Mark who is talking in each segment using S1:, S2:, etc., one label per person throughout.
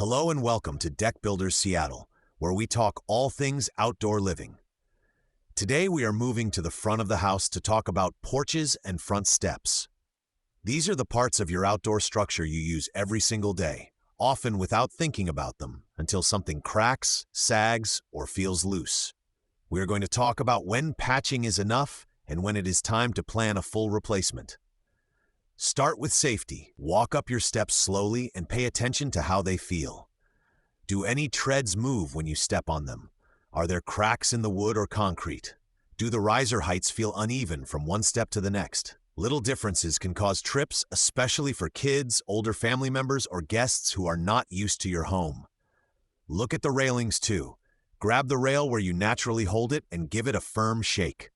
S1: Hello and welcome to Deck Builders Seattle, where we talk all things outdoor living. Today we are moving to the front of the house to talk about porches and front steps. These are the parts of your outdoor structure you use every single day, often without thinking about them, until something cracks, sags, or feels loose. We are going to talk about when patching is enough and when it is time to plan a full replacement. Start with safety. Walk up your steps slowly and pay attention to how they feel. Do any treads move when you step on them? Are there cracks in the wood or concrete? Do the riser heights feel uneven from one step to the next? Little differences can cause trips, especially for kids, older family members, or guests who are not used to your home. Look at the railings too. Grab the rail where you naturally hold it and give it a firm shake.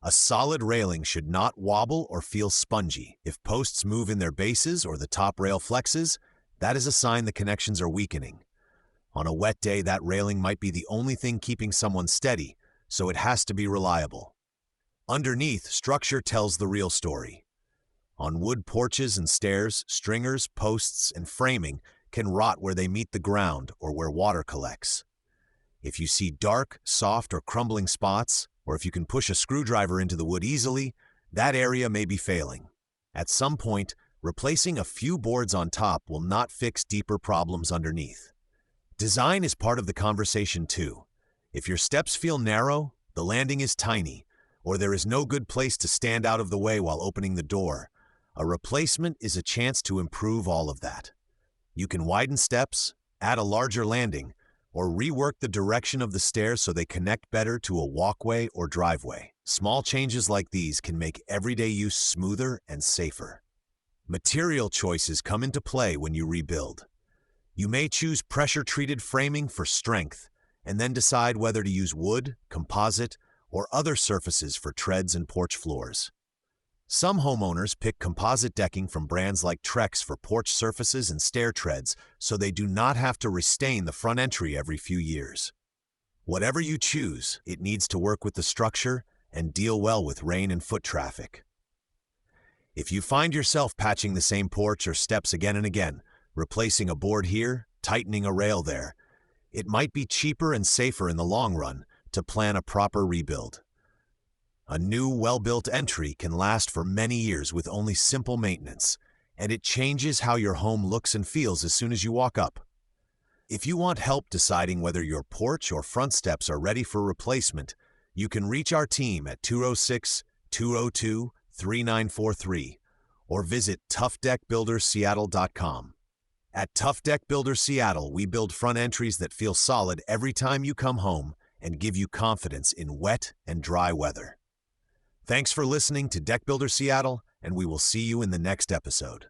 S1: A solid railing should not wobble or feel spongy. If posts move in their bases or the top rail flexes, that is a sign the connections are weakening. On a wet day, that railing might be the only thing keeping someone steady, so it has to be reliable. Underneath, structure tells the real story. On wood porches and stairs, stringers, posts, and framing can rot where they meet the ground or where water collects. If you see dark, soft, or crumbling spots, or if you can push a screwdriver into the wood easily, that area may be failing. At some point, replacing a few boards on top will not fix deeper problems underneath. Design is part of the conversation too. If your steps feel narrow, the landing is tiny, or there is no good place to stand out of the way while opening the door, a replacement is a chance to improve all of that. You can widen steps, add a larger landing, or rework the direction of the stairs so they connect better to a walkway or driveway. Small changes like these can make everyday use smoother and safer. Material choices come into play when you rebuild. You may choose pressure-treated framing for strength, and then decide whether to use wood, composite, or other surfaces for treads and porch floors. Some homeowners pick composite decking from brands like Trex for porch surfaces and stair treads, so they do not have to restain the front entry every few years. Whatever you choose, it needs to work with the structure and deal well with rain and foot traffic. If you find yourself patching the same porch or steps again and again, replacing a board here, tightening a rail there, it might be cheaper and safer in the long run to plan a proper rebuild. A new, well-built entry can last for many years with only simple maintenance, and it changes how your home looks and feels as soon as you walk up. If you want help deciding whether your porch or front steps are ready for replacement, you can reach our team at 206-202-3943 or visit toughdeckbuildersseattle.com. At Tough Deck Builders Seattle, we build front entries that feel solid every time you come home and give you confidence in wet and dry weather. Thanks for listening to Deck Builder Seattle, and we will see you in the next episode.